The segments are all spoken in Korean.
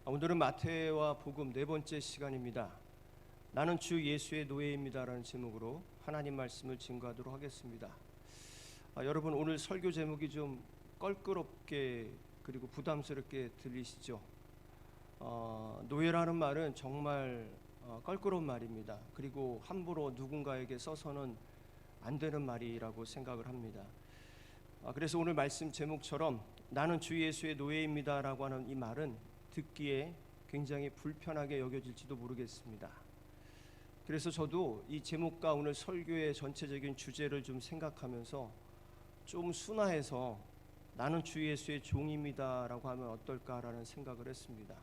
오늘은 마태와 복음 네 번째 시간입니다. 나는 주 예수의 노예입니다라는 제목으로 하나님 말씀을 증거하도록 하겠습니다. 여러분, 오늘 설교 제목이 좀 껄끄럽게 그리고 부담스럽게 들리시죠? 노예라는 말은 정말 껄끄러운 말입니다. 그리고 함부로 누군가에게 써서는 안 되는 말이라고 생각을 합니다. 그래서 오늘 말씀 제목처럼 나는 주 예수의 노예입니다라고 하는 이 말은 듣기에 굉장히 불편하게 여겨질지도 모르겠습니다. 그래서 저도 이 제목과 오늘 설교의 전체적인 주제를 좀 생각하면서 좀 순화해서 나는 주 예수의 종입니다라고 하면 어떨까라는 생각을 했습니다.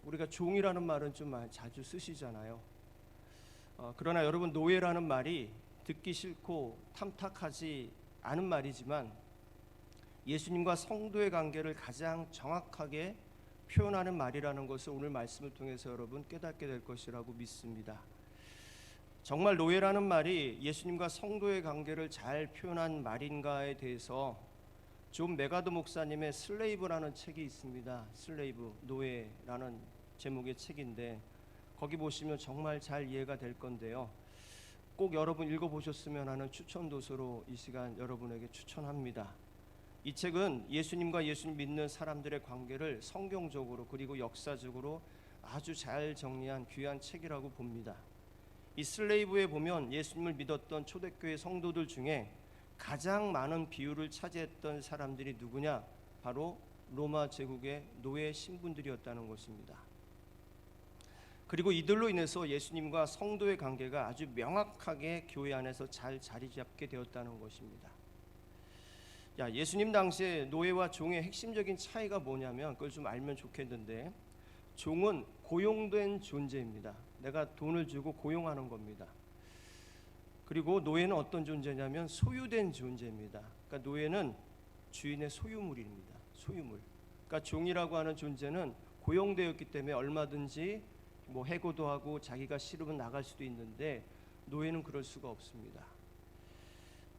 우리가 종이라는 말은 좀 자주 쓰시잖아요. 그러나 여러분, 노예라는 말이 듣기 싫고 탐탁하지 않은 말이지만 예수님과 성도의 관계를 가장 정확하게 표현하는 말이라는 것을 오늘 말씀을 통해서 여러분 깨닫게 될 것이라고 믿습니다. 정말 노예라는 말이 예수님과 성도의 관계를 잘 표현한 말인가에 대해서 존 메가더 목사님의 슬레이브라는 책이 있습니다. 슬레이브, 노예라는 제목의 책인데 거기 보시면 정말 잘 이해가 될 건데요. 꼭 여러분 읽어보셨으면 하는 추천도서로 이 시간 여러분에게 추천합니다. 이 책은 예수님과 예수님 믿는 사람들의 관계를 성경적으로 그리고 역사적으로 아주 잘 정리한 귀한 책이라고 봅니다. 이 슬레이브에 보면 예수님을 믿었던 초대교회 성도들 중에 가장 많은 비율을 차지했던 사람들이 누구냐? 바로 로마 제국의 노예 신분들이었다는 것입니다. 그리고 이들로 인해서 예수님과 성도의 관계가 아주 명확하게 교회 안에서 잘 자리 잡게 되었다는 것입니다. 예수님 당시에 노예와 종의 핵심적인 차이가 뭐냐면 그걸 좀 알면 좋겠는데, 종은 고용된 존재입니다. 내가 돈을 주고 고용하는 겁니다. 그리고 노예는 어떤 존재냐면 소유된 존재입니다. 그러니까 노예는 주인의 소유물입니다. 소유물. 그러니까 종이라고 하는 존재는 고용되었기 때문에 얼마든지 해고도 하고 자기가 싫으면 나갈 수도 있는데 노예는 그럴 수가 없습니다.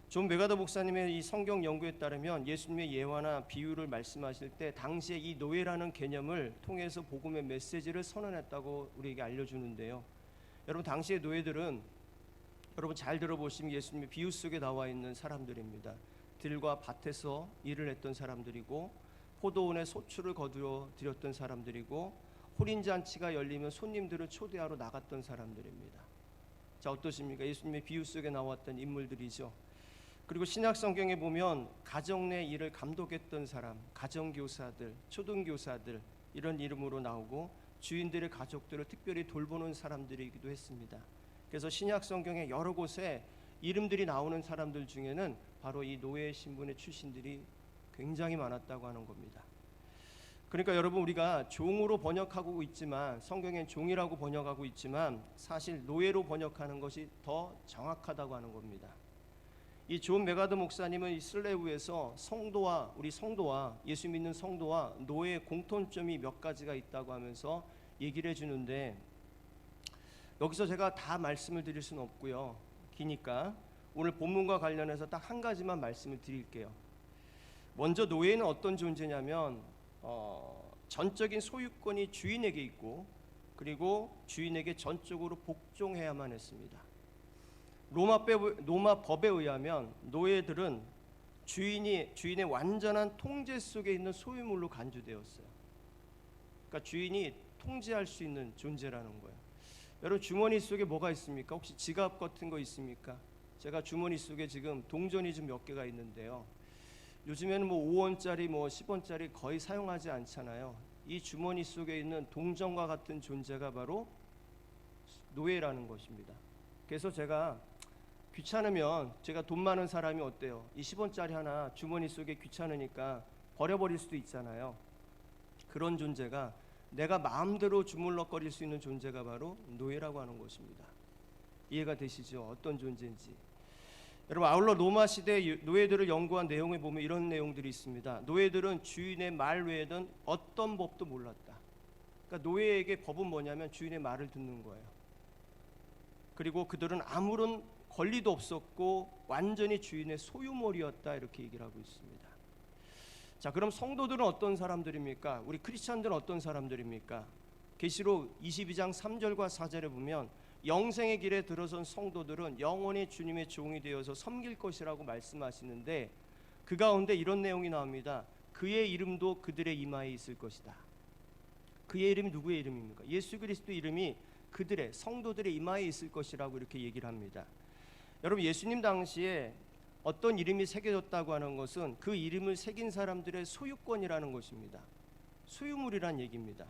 존 메가더 목사님의 이 성경 연구에 따르면 예수님의 예화나 비유를 말씀하실 때 당시에 이 노예라는 개념을 통해서 복음의 메시지를 선언했다고 우리에게 알려주는데요. 여러분, 당시의 노예들은 여러분 잘 들어보시면 예수님의 비유 속에 나와 있는 사람들입니다. 들과 밭에서 일을 했던 사람들이고 포도원에 소출을 거두어 드렸던 사람들이고 혼인잔치가 열리면 손님들을 초대하러 나갔던 사람들입니다. 자, 어떠십니까? 예수님의 비유 속에 나왔던 인물들이죠. 그리고 신약 성경에 보면 가정 내 일을 감독했던 사람, 가정교사들, 초등교사들 이런 이름으로 나오고 주인들의 가족들을 특별히 돌보는 사람들이기도 했습니다. 그래서 신약 성경의 여러 곳에 이름들이 나오는 사람들 중에는 바로 이 노예 신분의 출신들이 굉장히 많았다고 하는 겁니다. 그러니까 여러분, 우리가 종으로 번역하고 있지만 성경엔 종이라고 번역하고 있지만 사실 노예로 번역하는 것이 더 정확하다고 하는 겁니다. 이 존 메가더 목사님은 이 슬레이브에서 우리 성도와 예수 믿는 성도와 노예의 공통점이 몇 가지가 있다고 하면서 얘기를 해주는데, 여기서 제가 다 말씀을 드릴 수는 없고요. 기니까 오늘 본문과 관련해서 딱 한 가지만 말씀을 드릴게요. 먼저 노예는 어떤 존재냐면 전적인 소유권이 주인에게 있고 그리고 주인에게 전적으로 복종해야만 했습니다. 로마 법에 의하면 노예들은 주인의 완전한 통제 속에 있는 소유물로 간주되었어요. 그러니까 주인이 통제할 수 있는 존재라는 거예요. 여러분, 주머니 속에 뭐가 있습니까? 혹시 지갑 같은 거 있습니까? 제가 주머니 속에 지금 동전이 좀 몇 개가 있는데요. 요즘에는 5원짜리 10원짜리 거의 사용하지 않잖아요. 이 주머니 속에 있는 동전과 같은 존재가 바로 노예라는 것입니다. 그래서 제가 귀찮으면, 제가 돈 많은 사람이 어때요? 이 10원짜리 하나 주머니 속에 귀찮으니까 버려버릴 수도 있잖아요. 그런 존재가, 내가 마음대로 주물럭거릴 수 있는 존재가 바로 노예라고 하는 것입니다. 이해가 되시죠? 어떤 존재인지. 여러분, 아울러 로마 시대 노예들을 연구한 내용에 보면 이런 내용들이 있습니다. 노예들은 주인의 말 외에는 어떤 법도 몰랐다. 그러니까 노예에게 법은 뭐냐면 주인의 말을 듣는 거예요. 그리고 그들은 아무런 권리도 없었고 완전히 주인의 소유물이었다, 이렇게 얘기를 하고 있습니다. 자, 그럼 성도들은 어떤 사람들입니까? 우리 크리스천들은 어떤 사람들입니까? 계시록 22장 3절과 4절에 보면 영생의 길에 들어선 성도들은 영원히 주님의 종이 되어서 섬길 것이라고 말씀하시는데, 그 가운데 이런 내용이 나옵니다. 그의 이름도 그들의 이마에 있을 것이다. 그의 이름이 누구의 이름입니까? 예수 그리스도 이름이 그들의 성도들의 이마에 있을 것이라고 이렇게 얘기를 합니다. 여러분, 예수님 당시에 어떤 이름이 새겨졌다고 하는 것은 그 이름을 새긴 사람들의 소유권이라는 것입니다. 소유물이란 얘기입니다.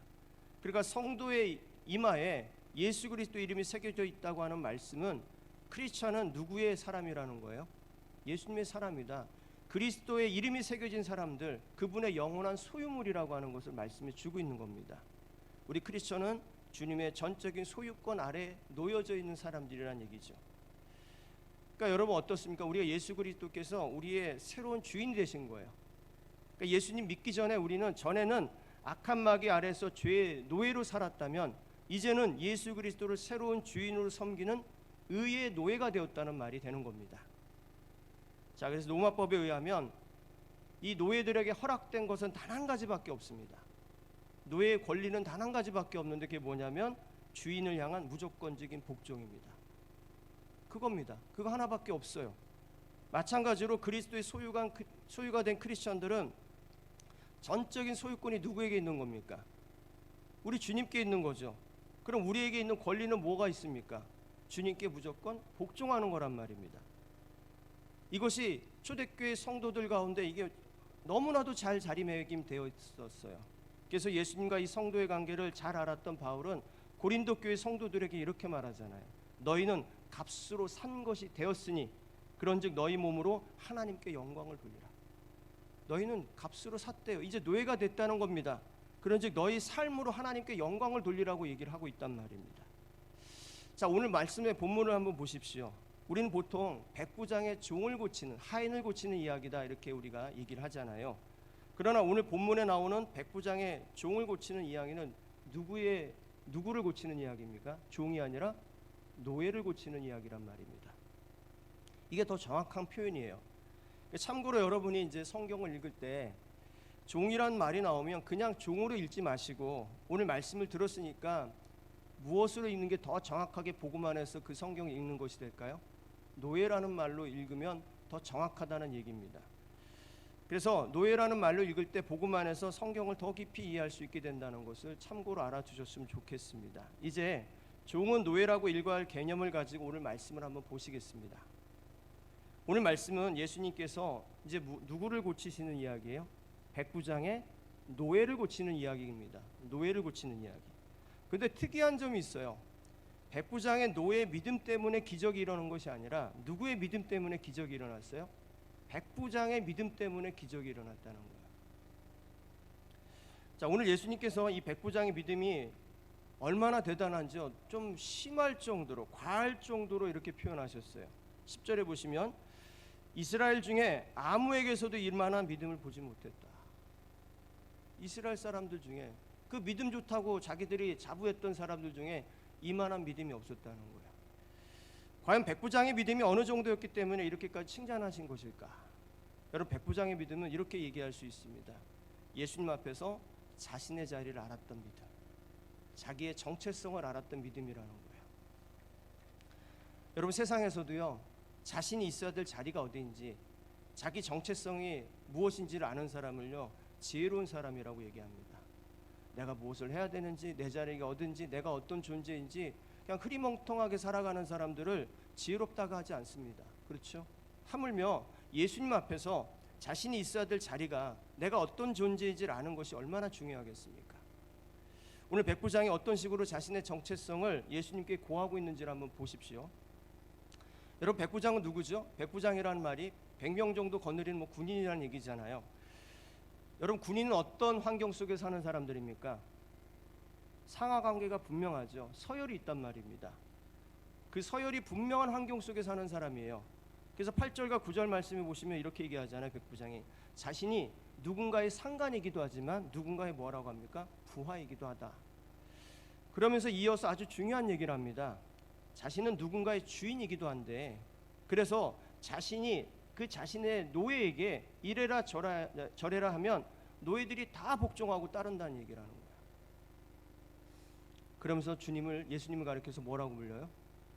그러니까 성도의 이마에 예수 그리스도 이름이 새겨져 있다고 하는 말씀은 크리스천은 누구의 사람이라는 거예요? 예수님의 사람이다. 그리스도의 이름이 새겨진 사람들, 그분의 영원한 소유물이라고 하는 것을 말씀해 주고 있는 겁니다. 우리 크리스천은 주님의 전적인 소유권 아래 놓여져 있는 사람들이란 얘기죠. 그러니까 여러분 어떻습니까? 우리가 예수 그리스도께서 우리의 새로운 주인이 되신 거예요. 그러니까 예수님 믿기 전에 우리는 전에는 악한 마귀 아래서 죄의 노예로 살았다면, 이제는 예수 그리스도를 새로운 주인으로 섬기는 의의 노예가 되었다는 말이 되는 겁니다. 자, 그래서 로마법에 의하면 이 노예들에게 허락된 것은 단 한 가지밖에 없습니다. 노예의 권리는 단 한 가지밖에 없는데, 그게 뭐냐면 주인을 향한 무조건적인 복종입니다. 그겁니다. 그거 하나밖에 없어요. 마찬가지로 그리스도의 소유가 된 크리스천들은 전적인 소유권이 누구에게 있는 겁니까? 우리 주님께 있는 거죠. 그럼 우리에게 있는 권리는 뭐가 있습니까? 주님께 무조건 복종하는 거란 말입니다. 이것이 초대교회 성도들 가운데 이게 너무나도 잘 자리매김되어 있었어요. 그래서 예수님과 이 성도의 관계를 잘 알았던 바울은 고린도 교회 성도들에게 이렇게 말하잖아요. 너희는 값으로 산 것이 되었으니 그런즉 너희 몸으로 하나님께 영광을 돌리라. 너희는 값으로 샀대요. 이제 노예가 됐다는 겁니다. 그런즉 너희 삶으로 하나님께 영광을 돌리라고 얘기를 하고 있단 말입니다. 자, 오늘 말씀의 본문을 한번 보십시오. 우리는 보통 백부장의 종을 고치는, 하인을 고치는 이야기다 이렇게 우리가 얘기를 하잖아요. 그러나 오늘 본문에 나오는 백부장의 종을 고치는 이야기는 누구를 고치는 이야기입니까? 종이 아니라 노예를 고치는 이야기란 말입니다. 이게 더 정확한 표현이에요. 참고로 여러분이 이제 성경을 읽을 때 종이란 말이 나오면 그냥 종으로 읽지 마시고, 오늘 말씀을 들었으니까 무엇으로 읽는 게 더 정확하게 복음 안에서 그 성경을 읽는 것이 될까요? 노예라는 말로 읽으면 더 정확하다는 얘기입니다. 그래서 노예라는 말로 읽을 때 복음 안에서 성경을 더 깊이 이해할 수 있게 된다는 것을 참고로 알아두셨으면 좋겠습니다. 이제 종은 노예라고 일과할 개념을 가지고 오늘 말씀을 한번 보시겠습니다. 오늘 말씀은 예수님께서 이제 누구를 고치시는 이야기예요? 백부장의 노예를 고치는 이야기입니다. 노예를 고치는 이야기. 근데 특이한 점이 있어요. 백부장의 노예의 믿음 때문에 기적이 일어난 것이 아니라 누구의 믿음 때문에 기적이 일어났어요? 백부장의 믿음 때문에 기적이 일어났다는 거예요. 자, 오늘 예수님께서 이 백부장의 믿음이 얼마나 대단한지 좀 심할 정도로, 과할 정도로 이렇게 표현하셨어요. 10절에 보시면 이스라엘 중에 아무에게서도 이만한 믿음을 보지 못했다. 이스라엘 사람들 중에 그 믿음 좋다고 자기들이 자부했던 사람들 중에 이만한 믿음이 없었다는 거예요. 과연 백부장의 믿음이 어느 정도였기 때문에 이렇게까지 칭찬하신 것일까? 여러분, 백부장의 믿음은 이렇게 얘기할 수 있습니다. 예수님 앞에서 자신의 자리를 알았던 믿음, 자기의 정체성을 알았던 믿음이라는 거예요. 여러분, 세상에서도요, 자신이 있어야 될 자리가 어디인지, 자기 정체성이 무엇인지를 아는 사람을요, 지혜로운 사람이라고 얘기합니다. 내가 무엇을 해야 되는지, 내 자리가 어딘지, 내가 어떤 존재인지 그냥 흐리멍텅하게 살아가는 사람들을 지혜롭다고 하지 않습니다. 그렇죠? 하물며 예수님 앞에서 자신이 있어야 될 자리가, 내가 어떤 존재인지를 아는 것이 얼마나 중요하겠습니까? 오늘 백부장이 어떤 식으로 자신의 정체성을 예수님께 고하고 있는지를 한번 보십시오. 여러분, 백부장은 누구죠? 백부장이라는 말이 100명 정도 거느리는 군인이라는 얘기잖아요. 여러분, 군인은 어떤 환경 속에 사는 사람들입니까? 상하관계가 분명하죠. 서열이 있단 말입니다. 그 서열이 분명한 환경 속에 사는 사람이에요. 그래서 8절과 9절 말씀에 보시면 이렇게 얘기하잖아요. 백부장이 자신이 누군가의 상관이기도 하지만 누군가의 뭐라고 합니까? 부하이기도 하다. 그러면서 이어서 아주 중요한 얘기를 합니다. 자신은 누군가의 주인이기도 한데, 그래서 자신이 그 자신의 노예에게 이래라 저래라 하면 노예들이 다 복종하고 따른다는 얘기를 하는 거예요. 그러면서 예수님을 가리켜서 뭐라고 불러요?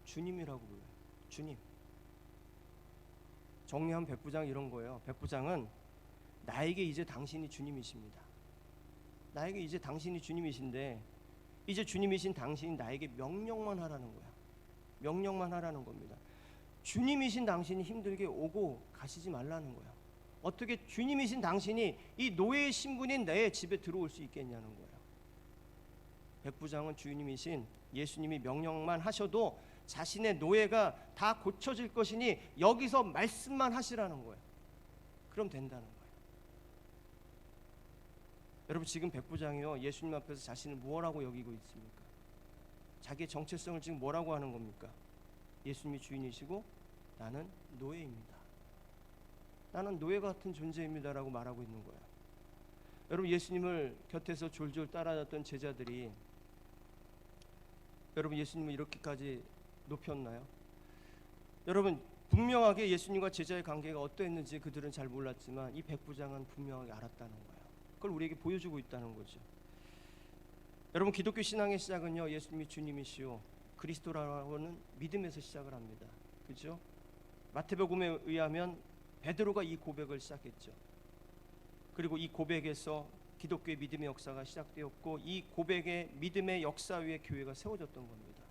주님이라고 불러요. 주님. 정리하면 백부장 이런 거예요. 백부장은 나에게 이제 당신이 주님이십니다. 나에게 이제 당신이 주님이신데 이제 주님이신 당신이 나에게 명령만 하라는 거야. 명령만 하라는 겁니다. 주님이신 당신이 힘들게 오고 가시지 말라는 거야. 어떻게 주님이신 당신이 이 노예의 신분인 내 집에 들어올 수 있겠냐는 거예요. 백부장은 주님이신 예수님이 명령만 하셔도 자신의 노예가 다 고쳐질 것이니 여기서 말씀만 하시라는 거예요. 그럼 된다는 거예요. 여러분, 지금 백부장이요, 예수님 앞에서 자신을 무엇라고 여기고 있습니까? 자기의 정체성을 지금 뭐라고 하는 겁니까? 예수님이 주인이시고 나는 노예입니다. 나는 노예 같은 존재입니다라고 말하고 있는 거예요. 여러분, 예수님을 곁에서 졸졸 따라갔던 제자들이 여러분 예수님을 이렇게까지 높였나요? 여러분, 분명하게 예수님과 제자의 관계가 어떠했는지 그들은 잘 몰랐지만 이 백부장은 분명하게 알았다는 거예요. 그걸 우리에게 보여주고 있다는 거죠. 여러분, 기독교 신앙의 시작은요, 예수님이 주님이시오 그리스도라는 믿음에서 시작을 합니다. 그렇죠? 마태복음에 의하면 베드로가 이 고백을 시작했죠. 그리고 이 고백에서 기독교의 믿음의 역사가 시작되었고 이 고백의 믿음의 역사 위에 교회가 세워졌던 겁니다.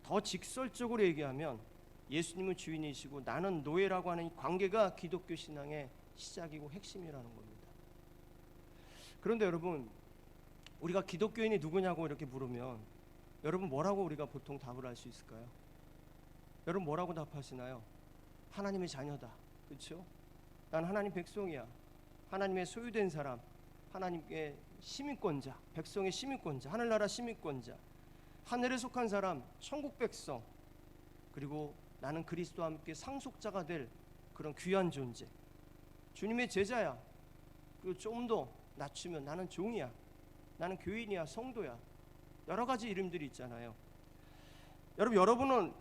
더 직설적으로 얘기하면 예수님은 주인이시고 나는 노예라고 하는 이 관계가 기독교 신앙의 시작이고 핵심이라는 겁니다. 그런데 여러분, 우리가 기독교인이 누구냐고 이렇게 물으면 여러분 뭐라고 우리가 보통 답을 할 수 있을까요? 여러분 뭐라고 답하시나요? 하나님의 자녀다. 그렇죠? 난 하나님 백성이야. 하나님의 소유된 사람, 하나님의 시민권자, 백성의 시민권자, 하늘나라 시민권자, 하늘에 속한 사람, 천국 백성, 그리고 나는 그리스도와 함께 상속자가 될 그런 귀한 존재, 주님의 제자야. 그리고 좀 더 낮추면 나는 종이야, 나는 교인이야, 성도야. 여러 가지 이름들이 있잖아요. 여러분은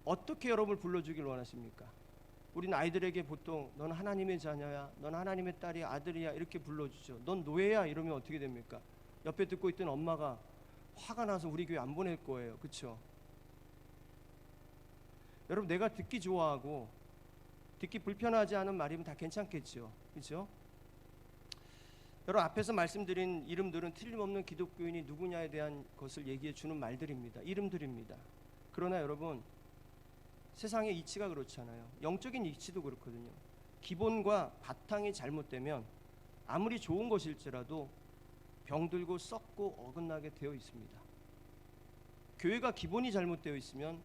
어떻게 여러분을 불러주길 원하십니까? 우리는 아이들에게 보통 넌 하나님의 자녀야, 넌 하나님의 딸이야, 아들이야 이렇게 불러주죠. 넌 노예야 이러면 어떻게 됩니까? 옆에 듣고 있던 엄마가 화가 나서 우리 교회 안 보낼 거예요. 그렇죠? 여러분, 내가 듣기 좋아하고 듣기 불편하지 않은 말이면 다 괜찮겠죠. 그렇죠? 여러분, 앞에서 말씀드린 이름들은 틀림없는 기독교인이 누구냐에 대한 것을 얘기해 주는 말들입니다. 이름들입니다. 그러나 여러분, 세상의 이치가 그렇잖아요. 영적인 이치도 그렇거든요. 기본과 바탕이 잘못되면 아무리 좋은 것일지라도 병들고 썩고 어긋나게 되어 있습니다. 교회가 기본이 잘못되어 있으면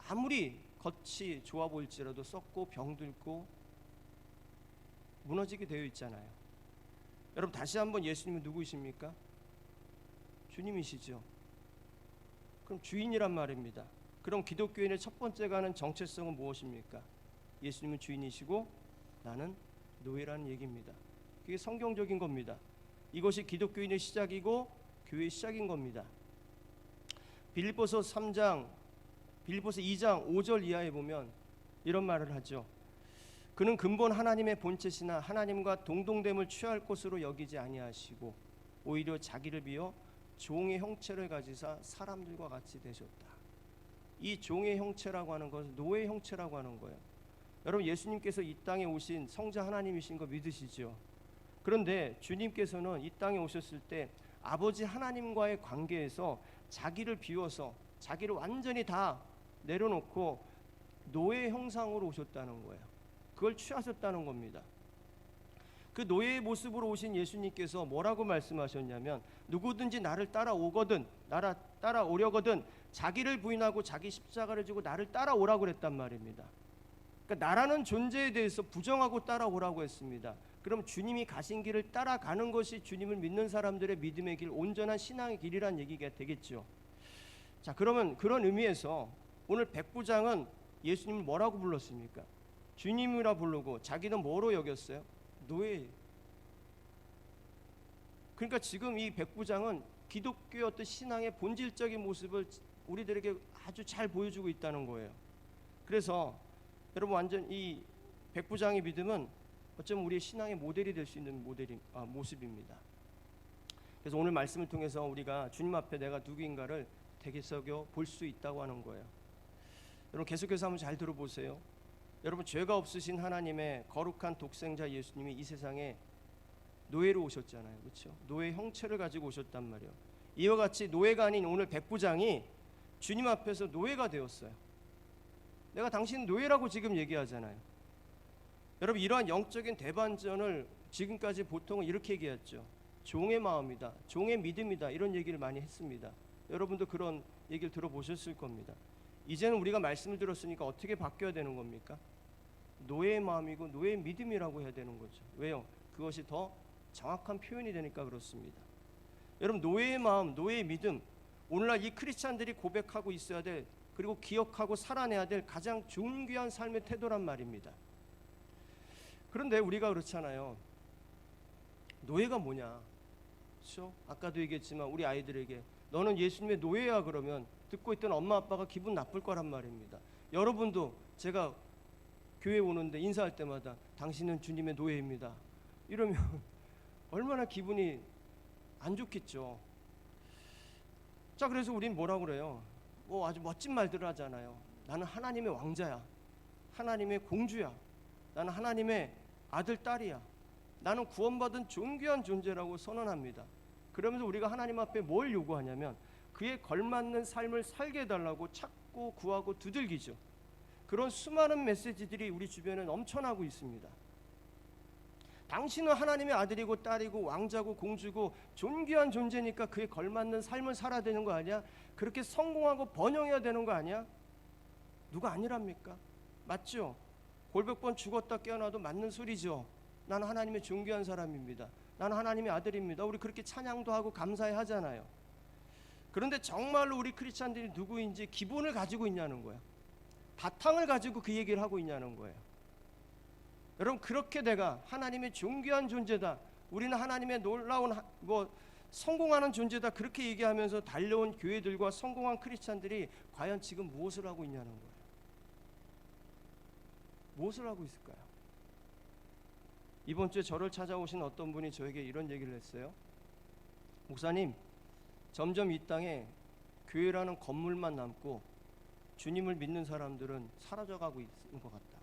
아무리 겉이 좋아 보일지라도 썩고 병들고 무너지게 되어 있잖아요. 여러분, 다시 한번 예수님은 누구이십니까? 주님이시죠. 그럼 주인이란 말입니다. 그럼 기독교인의 첫 번째 가는 정체성은 무엇입니까? 예수님은 주인이시고 나는 노예라는 얘기입니다. 그게 성경적인 겁니다. 이것이 기독교인의 시작이고 교회의 시작인 겁니다. 빌립보서 2장 5절 이하에 보면 이런 말을 하죠. 그는 근본 하나님의 본체시나 하나님과 동등됨을 취할 것으로 여기지 아니하시고 오히려 자기를 비워 종의 형체를 가지사 사람들과 같이 되셨다. 이 종의 형체라고 하는 것은 노예 형체라고 하는 거예요. 여러분, 예수님께서 이 땅에 오신 성자 하나님이신 거 믿으시죠? 그런데 주님께서는 이 땅에 오셨을 때 아버지 하나님과의 관계에서 자기를 비워서 자기를 완전히 다 내려놓고 노예 형상으로 오셨다는 거예요. 그걸 취하셨다는 겁니다. 그 노예의 모습으로 오신 예수님께서 뭐라고 말씀하셨냐면 누구든지 나를 따라오려거든 자기를 부인하고 자기 십자가를 지고 나를 따라오라고 그랬단 말입니다. 그러니까 나라는 존재에 대해서 부정하고 따라오라고 했습니다. 그럼 주님이 가신 길을 따라가는 것이 주님을 믿는 사람들의 믿음의 길, 온전한 신앙의 길이란 얘기가 되겠죠. 자, 그러면 그런 의미에서 오늘 백부장은 예수님을 뭐라고 불렀습니까? 주님이라 부르고 자기는 뭐로 여겼어요? 노예. 그러니까 지금 이 백부장은 기독교의 어떤 신앙의 본질적인 모습을 우리들에게 아주 잘 보여주고 있다는 거예요. 그래서 여러분 완전 이 백부장의 믿음은 어쩌면 우리의 신앙의 모델이 될 수 있는 모습입니다. 그래서 오늘 말씀을 통해서 우리가 주님 앞에 내가 누구인가를 되새겨 볼 수 있다고 하는 거예요. 여러분 계속해서 한번 잘 들어보세요. 여러분 죄가 없으신 하나님의 거룩한 독생자 예수님이 이 세상에 노예로 오셨잖아요. 그렇죠? 노예 형체를 가지고 오셨단 말이에요. 이와 같이 노예가 아닌 오늘 백부장이 주님 앞에서 노예가 되었어요. 내가 당신 노예라고 지금 얘기하잖아요. 여러분 이러한 영적인 대반전을 지금까지 보통은 이렇게 얘기했죠. 종의 마음이다, 종의 믿음이다, 이런 얘기를 많이 했습니다. 여러분도 그런 얘기를 들어보셨을 겁니다. 이제는 우리가 말씀을 들었으니까 어떻게 바뀌어야 되는 겁니까? 노예의 마음이고 노예의 믿음이라고 해야 되는 거죠. 왜요? 그것이 더 정확한 표현이 되니까 그렇습니다. 여러분 노예의 마음, 노예의 믿음, 오늘날 이 크리스찬들이 고백하고 있어야 될, 그리고 기억하고 살아내야 될 가장 존귀한 삶의 태도란 말입니다. 그런데 우리가 그렇잖아요. 노예가 뭐냐? 그렇죠? 아까도 얘기했지만 우리 아이들에게 너는 예수님의 노예야 그러면 듣고 있던 엄마 아빠가 기분 나쁠 거란 말입니다. 여러분도 제가 교회 오는데 인사할 때마다 당신은 주님의 노예입니다 이러면 얼마나 기분이 안 좋겠죠. 자, 그래서 우린 뭐라고 그래요? 아주 멋진 말들을 하잖아요. 나는 하나님의 왕자야, 하나님의 공주야, 나는 하나님의 아들 딸이야, 나는 구원받은 존귀한 존재라고 선언합니다. 그러면서 우리가 하나님 앞에 뭘 요구하냐면 그에 걸맞는 삶을 살게 해달라고 찾고 구하고 두들기죠. 그런 수많은 메시지들이 우리 주변에 넘쳐나고 있습니다. 당신은 하나님의 아들이고 딸이고 왕자고 공주고 존귀한 존재니까 그에 걸맞는 삶을 살아야 되는 거 아니야? 그렇게 성공하고 번영해야 되는 거 아니야? 누가 아니랍니까? 맞죠? 골백 번 죽었다 깨어나도 맞는 소리죠. 나는 하나님의 존귀한 사람입니다, 나는 하나님의 아들입니다. 우리 그렇게 찬양도 하고 감사해 하잖아요. 그런데 정말로 우리 크리스찬들이 누구인지 기본을 가지고 있냐는 거예요. 바탕을 가지고 그 얘기를 하고 있냐는 거예요. 여러분 그렇게 내가 하나님의 존귀한 존재다, 우리는 하나님의 놀라운 성공하는 존재다, 그렇게 얘기하면서 달려온 교회들과 성공한 크리스찬들이 과연 지금 무엇을 하고 있냐는 거예요. 무엇을 하고 있을까요? 이번 주에 저를 찾아오신 어떤 분이 저에게 이런 얘기를 했어요. 목사님, 점점 이 땅에 교회라는 건물만 남고 주님을 믿는 사람들은 사라져가고 있는 것 같다.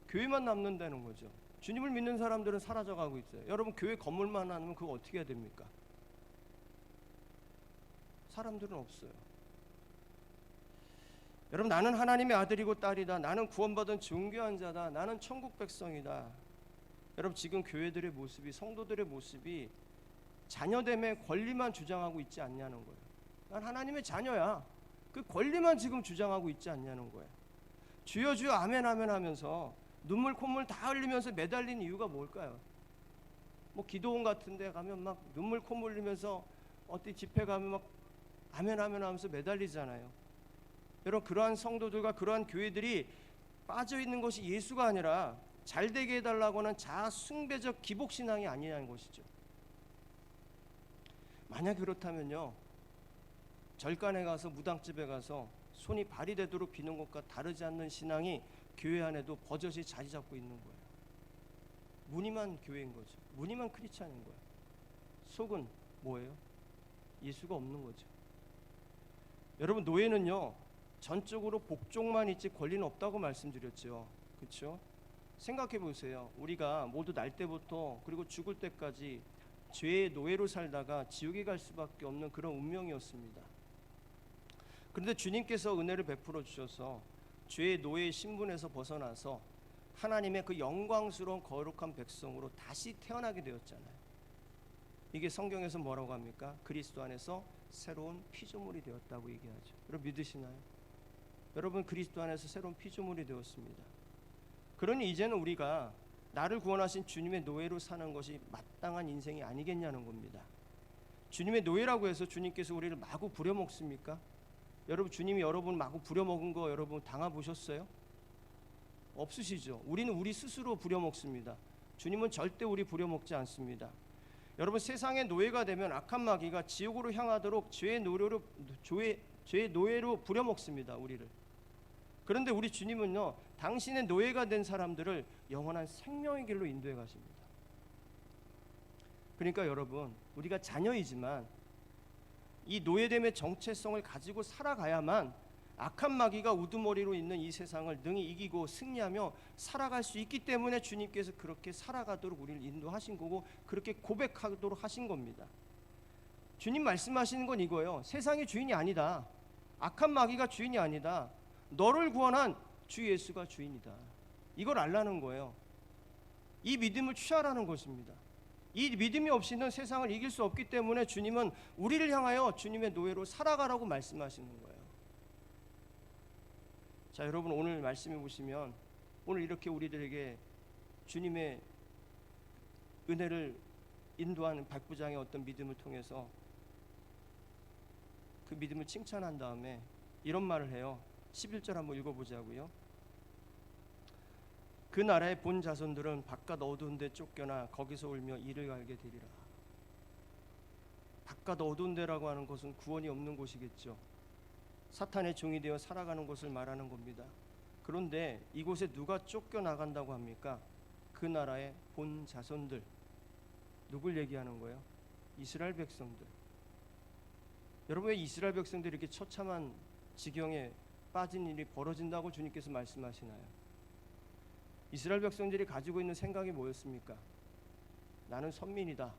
교회만 남는다는 거죠. 주님을 믿는 사람들은 사라져가고 있어요. 여러분 교회 건물만 남으면 그거 어떻게 해야 됩니까? 사람들은 없어요. 여러분 나는 하나님의 아들이고 딸이다, 나는 구원받은 존귀한 자다, 나는 천국 백성이다. 여러분 지금 교회들의 모습이, 성도들의 모습이 자녀됨의 권리만 주장하고 있지 않냐는 거예요. 난 하나님의 자녀야, 그 권리만 지금 주장하고 있지 않냐는 거예요. 주여 주여 아멘 아멘 하면서 눈물 콧물 다 흘리면서 매달린 이유가 뭘까요? 기도원 같은 데 가면 막 눈물 콧물 흘리면서 어디 집회 가면 막 아멘 아멘 하면서 매달리잖아요. 여러분 그러한 성도들과 그러한 교회들이 빠져있는 것이 예수가 아니라 잘되게 해달라고 하는 자아숭배적 기복신앙이 아니냐는 것이죠. 만약 그렇다면요, 절간에 가서 무당집에 가서 손이 발이 되도록 비는 것과 다르지 않는 신앙이 교회 안에도 버젓이 자리 잡고 있는 거예요. 무늬만 교회인 거죠. 무늬만 크리스찬인 거예요. 속은 뭐예요? 예수가 없는 거죠. 여러분 노예는요 전적으로 복종만 있지 권리는 없다고 말씀드렸죠. 그렇죠? 생각해 보세요. 우리가 모두 날 때부터 그리고 죽을 때까지 죄의 노예로 살다가 지옥에 갈 수밖에 없는 그런 운명이었습니다. 그런데 주님께서 은혜를 베풀어 주셔서 죄의 노예의 신분에서 벗어나서 하나님의 그 영광스러운 거룩한 백성으로 다시 태어나게 되었잖아요. 이게 성경에서 뭐라고 합니까? 그리스도 안에서 새로운 피조물이 되었다고 얘기하죠. 여러분 믿으시나요? 여러분 그리스도 안에서 새로운 피조물이 되었습니다. 그러니 이제는 우리가 나를 구원하신 주님의 노예로 사는 것이 마땅한 인생이 아니겠냐는 겁니다. 주님의 노예라고 해서 주님께서 우리를 마구 부려먹습니까? 여러분 주님이 여러분 마구 부려먹은 거 여러분 당해보셨어요? 없으시죠? 우리는 우리 스스로 부려먹습니다. 주님은 절대 우리 부려먹지 않습니다. 여러분 세상의 노예가 되면 악한 마귀가 지옥으로 향하도록 죄의 노예로 부려먹습니다. 우리를. 그런데 우리 주님은요, 당신의 노예가 된 사람들을 영원한 생명의 길로 인도해 가십니다. 그러니까 여러분, 우리가 자녀이지만 이 노예됨의 정체성을 가지고 살아가야만 악한 마귀가 우두머리로 있는 이 세상을 능히 이기고 승리하며 살아갈 수 있기 때문에 주님께서 그렇게 살아가도록 우리를 인도하신 거고, 그렇게 고백하도록 하신 겁니다. 주님 말씀하시는 건 이거예요. 세상의 주인이 아니다. 악한 마귀가 주인이 아니다. 너를 구원한 주 예수가 주인이다. 이걸 알라는 거예요. 이 믿음을 취하라는 것입니다. 이 믿음이 없이는 세상을 이길 수 없기 때문에 주님은 우리를 향하여 주님의 노예로 살아가라고 말씀하시는 거예요. 자, 여러분, 오늘 말씀해 보시면 오늘 이렇게 우리들에게 주님의 은혜를 인도하는 백부장의 어떤 믿음을 통해서 그 믿음을 칭찬한 다음에 이런 말을 해요. 11절 한번 읽어보자고요. 그 나라의 본 자손들은 바깥 어두운 데 쫓겨나 거기서 울며 이를 갈게 되리라. 바깥 어두운 데라고 하는 것은 구원이 없는 곳이겠죠. 사탄의 종이 되어 살아가는 곳을 말하는 겁니다. 그런데 이곳에 누가 쫓겨나간다고 합니까? 그 나라의 본 자손들. 누굴 얘기하는 거예요? 이스라엘 백성들. 여러분, 왜 이스라엘 백성들이 이렇게 처참한 지경에 빠진 일이 벌어진다고 주님께서 말씀하시나요? 이스라엘 백성들이 가지고 있는 생각이 뭐였습니까? 나는 선민이다,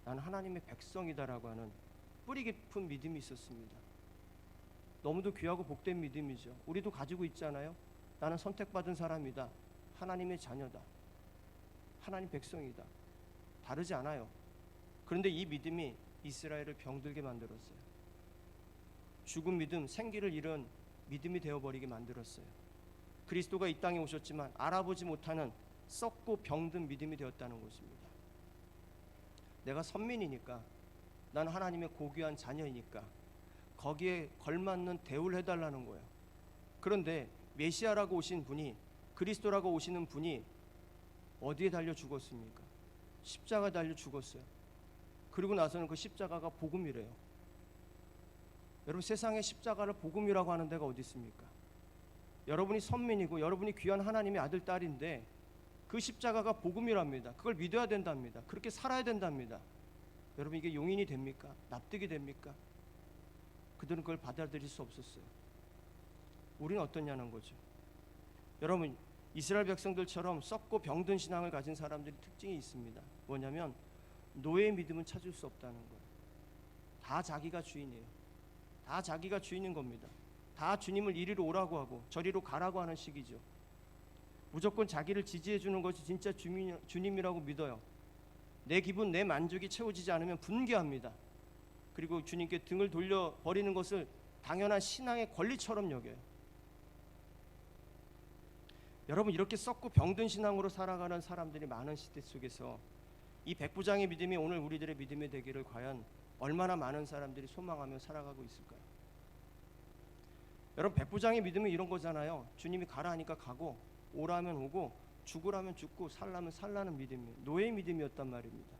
나는 하나님의 백성이다라고 하는 뿌리 깊은 믿음이 있었습니다. 너무도 귀하고 복된 믿음이죠. 우리도 가지고 있잖아요. 나는 선택받은 사람이다, 하나님의 자녀다, 하나님 백성이다. 다르지 않아요. 그런데 이 믿음이 이스라엘을 병들게 만들었어요. 죽은 믿음, 생기를 잃은 믿음이 되어버리게 만들었어요. 그리스도가 이 땅에 오셨지만 알아보지 못하는 썩고 병든 믿음이 되었다는 것입니다. 내가 선민이니까, 나는 하나님의 고귀한 자녀이니까 거기에 걸맞는 대우를 해달라는 거예요. 그런데 메시아라고 오신 분이, 그리스도라고 오시는 분이 어디에 달려 죽었습니까? 십자가에 달려 죽었어요. 그리고 나서는 그 십자가가 복음이래요. 여러분, 세상에 십자가를 복음이라고 하는 데가 어디 있습니까? 여러분이 선민이고 여러분이 귀한 하나님의 아들, 딸인데 그 십자가가 복음이랍니다. 그걸 믿어야 된답니다. 그렇게 살아야 된답니다. 여러분, 이게 용인이 됩니까? 납득이 됩니까? 그들은 그걸 받아들일 수 없었어요. 우리는 어떠냐는 거죠. 여러분, 이스라엘 백성들처럼 썩고 병든 신앙을 가진 사람들이 특징이 있습니다. 뭐냐면 노예의 믿음은 찾을 수 없다는 거예요. 다 자기가 주인이에요. 다 자기가 주인인 겁니다. 다 주님을 이리로 오라고 하고 저리로 가라고 하는 식이죠. 무조건 자기를 지지해 주는 것이 진짜 주님이라고 믿어요. 내 기분, 내 만족이 채워지지 않으면 분개합니다. 그리고 주님께 등을 돌려버리는 것을 당연한 신앙의 권리처럼 여겨요. 여러분, 이렇게 썩고 병든 신앙으로 살아가는 사람들이 많은 시대 속에서 이 백부장의 믿음이 오늘 우리들의 믿음이 되기를 과연 얼마나 많은 사람들이 소망하며 살아가고 있을까요? 여러분, 백부장의 믿음은 이런 거잖아요. 주님이 가라 하니까 가고, 오라면 오고, 죽으라면 죽고, 살라면 살라는 믿음이에요. 노예의 믿음이었단 말입니다.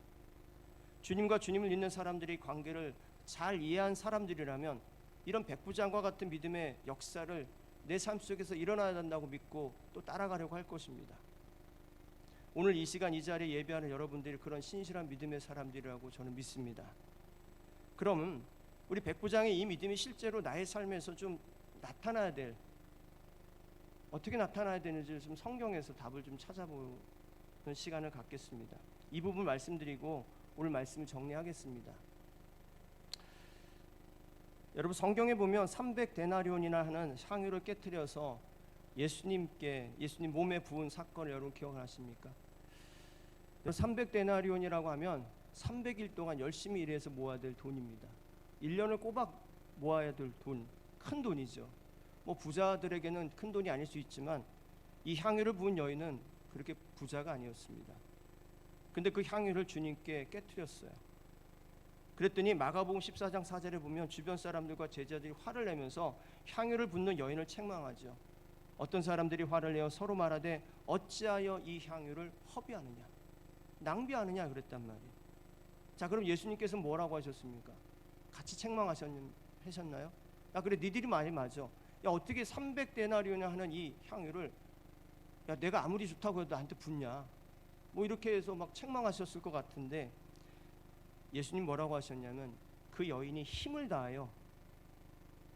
주님과 주님을 믿는 사람들이 관계를 잘 이해한 사람들이라면 이런 백부장과 같은 믿음의 역사를 내 삶 속에서 일어나야 된다고 믿고 또 따라가려고 할 것입니다. 오늘 이 시간 이 자리에 예배하는 여러분들이 그런 신실한 믿음의 사람들이라고 저는 믿습니다. 그럼 우리 백부장의 이 믿음이 실제로 나의 삶에서 좀 나타나야 될, 어떻게 나타나야 되는지 좀 성경에서 답을 좀 찾아보는 시간을 갖겠습니다. 이 부분 말씀드리고 오늘 말씀을 정리하겠습니다. 여러분, 성경에 보면 300데나리온이나 하는 향유를 깨트려서 예수님 몸에 부은 사건을 여러분 기억하십니까? 300데나리온이라고 하면 300일 동안 열심히 일해서 모아야 될 돈입니다. 1년을 꼬박 모아야 될 돈, 큰 돈이죠. 뭐 부자들에게는 큰 돈이 아닐 수 있지만 이 향유를 부은 여인은 그렇게 부자가 아니었습니다. 근데 그 향유를 주님께 깨트렸어요. 그랬더니 마가복음 14장 4절에 보면 주변 사람들과 제자들이 화를 내면서 향유를 붓는 여인을 책망하죠. 어떤 사람들이 화를 내어 서로 말하되 어찌하여 이 향유를 허비하느냐, 낭비하느냐 그랬단 말이에요. 자, 그럼 예수님께서 뭐라고 하셨습니까? 같이 책망하셨나요? 야, 그래, 니들이 말이 맞아. 야, 어떻게 300데나리온이나 하는 이 향유를 야, 내가 아무리 좋다고 해도 나한테 붓냐, 뭐 이렇게 해서 막 책망하셨을 것 같은데, 예수님 뭐라고 하셨냐면 그 여인이 힘을 다하여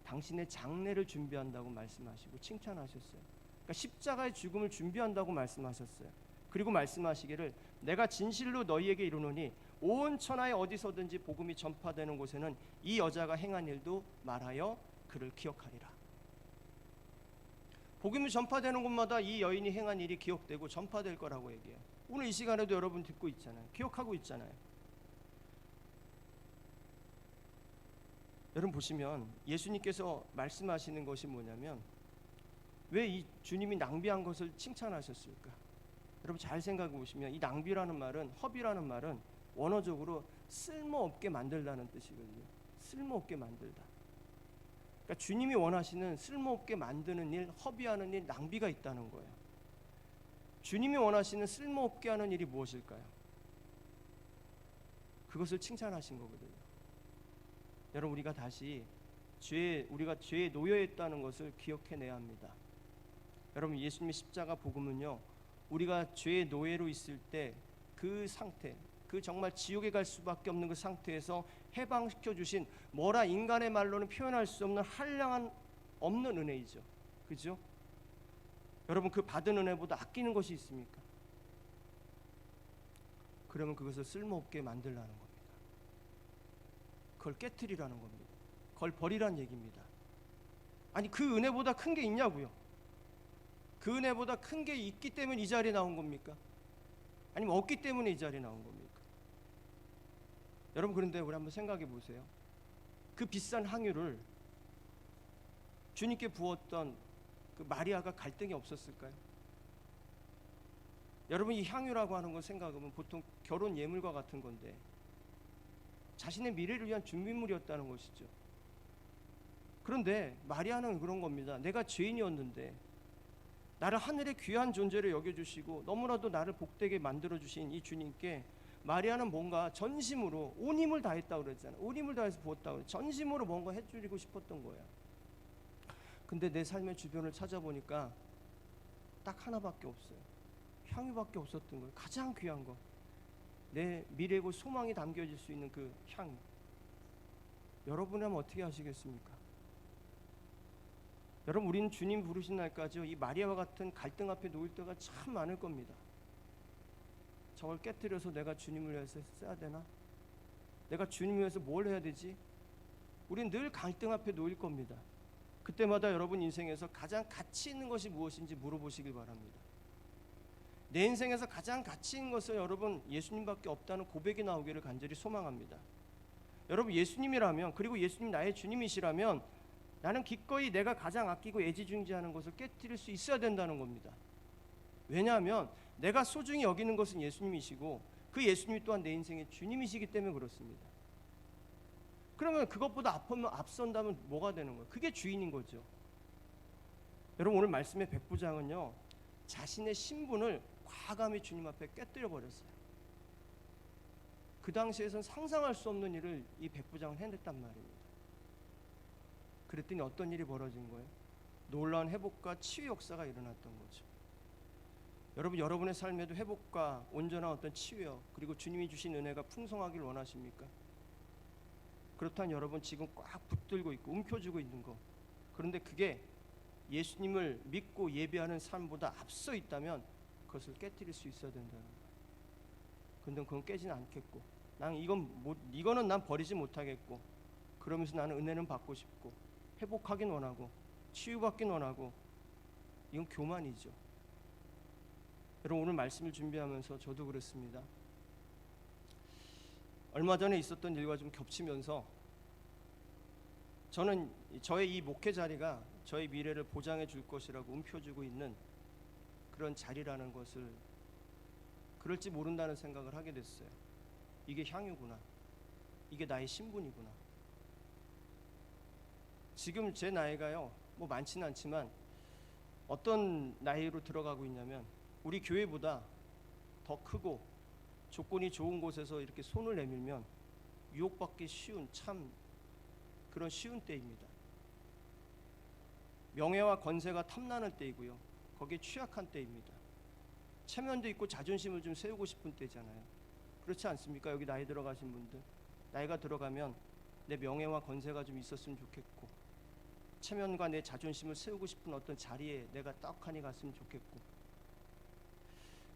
당신의 장례를 준비한다고 말씀하시고 칭찬하셨어요. 그러니까 십자가의 죽음을 준비한다고 말씀하셨어요. 그리고 말씀하시기를 내가 진실로 너희에게 이르노니 온 천하에 어디서든지 복음이 전파되는 곳에는 이 여자가 행한 일도 말하여 그를 기억하리라. 복음이 전파되는 곳마다 이 여인이 행한 일이 기억되고 전파될 거라고 얘기해요. 오늘 이 시간에도 여러분 듣고 있잖아요. 기억하고 있잖아요. 여러분 보시면 예수님께서 말씀하시는 것이 뭐냐면 왜 이 주님이 낭비한 것을 칭찬하셨을까? 여러분 잘 생각해 보시면 이 낭비라는 말은, 허비라는 말은 원어적으로 쓸모없게 만들다는 뜻이거든요. 쓸모없게 만들다. 그러니까 주님이 원하시는 쓸모없게 만드는 일, 허비하는 일, 낭비가 있다는 거예요. 주님이 원하시는 쓸모없게 하는 일이 무엇일까요? 그것을 칭찬하신 거거든요. 여러분 우리가 다시 우리가 죄에 놓여 있다는 것을 기억해내야 합니다. 여러분 예수님의 십자가 복음은요, 우리가 죄의 노예로 있을 때 그 상태, 그 정말 지옥에 갈 수밖에 없는 그 상태에서 해방시켜 주신, 뭐라 인간의 말로는 표현할 수 없는 한량한 없는 은혜이죠. 그죠? 여러분 그 받은 은혜보다 아끼는 것이 있습니까? 그러면 그것을 쓸모없게 만들라는 겁니다. 그걸 깨트리라는 겁니다. 그걸 버리라는 얘기입니다. 아니 그 은혜보다 큰 게 있냐고요? 그 은혜보다 큰 게 있기 때문에 이 자리에 나온 겁니까? 아니면 없기 때문에 이 자리에 나온 겁니까? 여러분 그런데 우리 한번 생각해 보세요. 그 비싼 향유를 주님께 부었던 그 마리아가 갈등이 없었을까요? 여러분 이 향유라고 하는 걸 생각하면 보통 결혼 예물과 같은 건데 자신의 미래를 위한 준비물이었다는 것이죠. 그런데 마리아는 그런 겁니다. 내가 죄인이었는데 나를 하늘의 귀한 존재로 여겨주시고 너무나도 나를 복되게 만들어주신 이 주님께 마리아는 뭔가 전심으로 온 힘을 다했다고 그랬잖아요. 온 힘을 다해서 부었다고, 전심으로 뭔가 해주고 싶었던 거예요. 근데 내 삶의 주변을 찾아보니까 딱 하나밖에 없어요. 향유밖에 없었던 거예요. 가장 귀한 거, 내 미래고 소망이 담겨질 수 있는 그 향유. 여러분이라면 어떻게 하시겠습니까? 여러분 우리는 주님 부르신 날까지 이 마리아와 같은 갈등 앞에 놓일 때가 참 많을 겁니다. 저걸 깨트려서 내가 주님을 위해서 써야 되나? 내가 주님을 위해서 뭘 해야 되지? 우리는 늘 갈등 앞에 놓일 겁니다. 그때마다 여러분 인생에서 가장 가치 있는 것이 무엇인지 물어보시길 바랍니다. 내 인생에서 가장 가치 있는 것은 여러분 예수님밖에 없다는 고백이 나오기를 간절히 소망합니다. 여러분 예수님이라면, 그리고 예수님 나의 주님이시라면 나는 기꺼이 내가 가장 아끼고 애지중지하는 것을 깨뜨릴 수 있어야 된다는 겁니다. 왜냐하면 내가 소중히 여기는 것은 예수님이시고 그 예수님이 또한 내 인생의 주님이시기 때문에 그렇습니다. 그러면 그것보다 앞선다면 뭐가 되는 거예요? 그게 주인인 거죠. 여러분 오늘 말씀의 백부장은요, 자신의 신분을 과감히 주님 앞에 깨뜨려 버렸어요. 그 당시에선 상상할 수 없는 일을 이 백부장은 해냈단 말입니다. 그랬더니 어떤 일이 벌어진 거예요? 놀라운 회복과 치유 역사가 일어났던 거죠. 여러분 여러분의 삶에도 회복과 온전한 어떤 치유요, 그리고 주님이 주신 은혜가 풍성하길 원하십니까? 그렇다면 여러분 지금 꽉 붙들고 있고 움켜쥐고 있는 거, 그런데 그게 예수님을 믿고 예배하는 삶보다 앞서 있다면 그것을 깨뜨릴 수 있어야 된다는 거예요. 근데 그건 깨지는 않겠고, 이거는 난 버리지 못하겠고, 그러면서 나는 은혜는 받고 싶고 회복하긴 원하고 치유받긴 원하고, 이건 교만이죠. 여러분 오늘 말씀을 준비하면서 저도 그랬습니다. 얼마 전에 있었던 일과 좀 겹치면서 저는 저의 이 목회 자리가 저의 미래를 보장해 줄 것이라고 움켜쥐고 있는 그런 자리라는 것을 그럴지 모른다는 생각을 하게 됐어요. 이게 향유구나, 이게 나의 신분이구나. 지금 제 나이가요 뭐 많지는 않지만 어떤 나이로 들어가고 있냐면 우리 교회보다 더 크고 조건이 좋은 곳에서 이렇게 손을 내밀면 유혹받기 쉬운, 참 그런 쉬운 때입니다. 명예와 권세가 탐나는 때이고요. 거기에 취약한 때입니다. 체면도 있고 자존심을 좀 세우고 싶은 때잖아요. 그렇지 않습니까? 여기 나이 들어가신 분들, 나이가 들어가면 내 명예와 권세가 좀 있었으면 좋겠고, 체면과 내 자존심을 세우고 싶은 어떤 자리에 내가 떡하니 갔으면 좋겠고,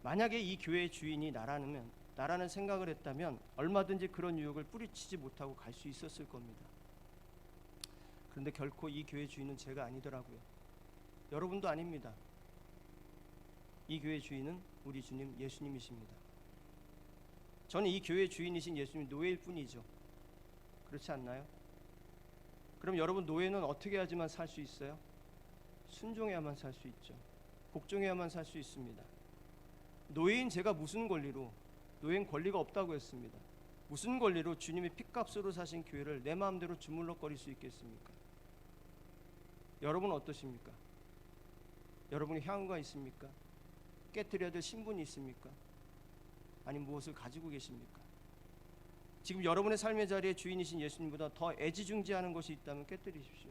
만약에 이 교회의 주인이 나라는 생각을 했다면 얼마든지 그런 유혹을 뿌리치지 못하고 갈 수 있었을 겁니다. 그런데 결코 이 교회 주인은 제가 아니더라고요. 여러분도 아닙니다. 이 교회 주인은 우리 주님 예수님이십니다. 저는 이 교회 주인이신 예수님 노예일 뿐이죠. 그렇지 않나요? 그럼 여러분, 노예는 어떻게 하지만 살 수 있어요? 순종해야만 살 수 있죠. 복종해야만 살 수 있습니다. 노예인 제가 무슨 권리로, 노예는 권리가 없다고 했습니다. 무슨 권리로 주님의 핏값으로 사신 교회를 내 마음대로 주물럭거릴 수 있겠습니까? 여러분은 어떠십니까? 여러분이 향후가 있습니까? 깨트려야 될 신분이 있습니까? 아니면 무엇을 가지고 계십니까? 지금 여러분의 삶의 자리에 주인이신 예수님보다 더 애지중지하는 것이 있다면 깨트리십시오.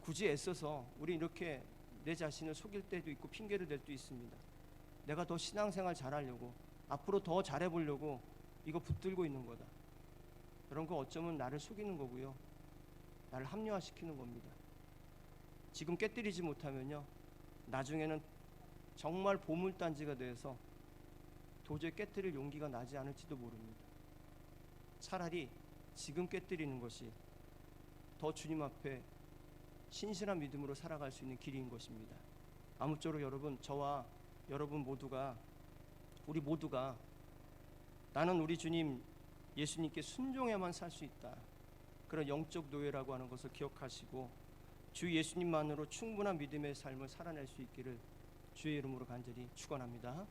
굳이 애써서 우리 이렇게 내 자신을 속일 때도 있고 핑계를 댈 때도 있습니다. 내가 더 신앙생활 잘하려고, 앞으로 더 잘해보려고 이거 붙들고 있는 거다. 그런 거 어쩌면 나를 속이는 거고요, 나를 합리화시키는 겁니다. 지금 깨뜨리지 못하면요, 나중에는 정말 보물단지가 돼서 도저히 깨뜨릴 용기가 나지 않을지도 모릅니다. 차라리 지금 깨뜨리는 것이 더 주님 앞에 신실한 믿음으로 살아갈 수 있는 길인 것입니다. 아무쪼록 여러분, 저와 여러분 모두가, 우리 모두가 나는 우리 주님 예수님께 순종해야만 살 수 있다, 그런 영적 노예라고 하는 것을 기억하시고 주 예수님만으로 충분한 믿음의 삶을 살아낼 수 있기를 주의 이름으로 간절히 축원합니다.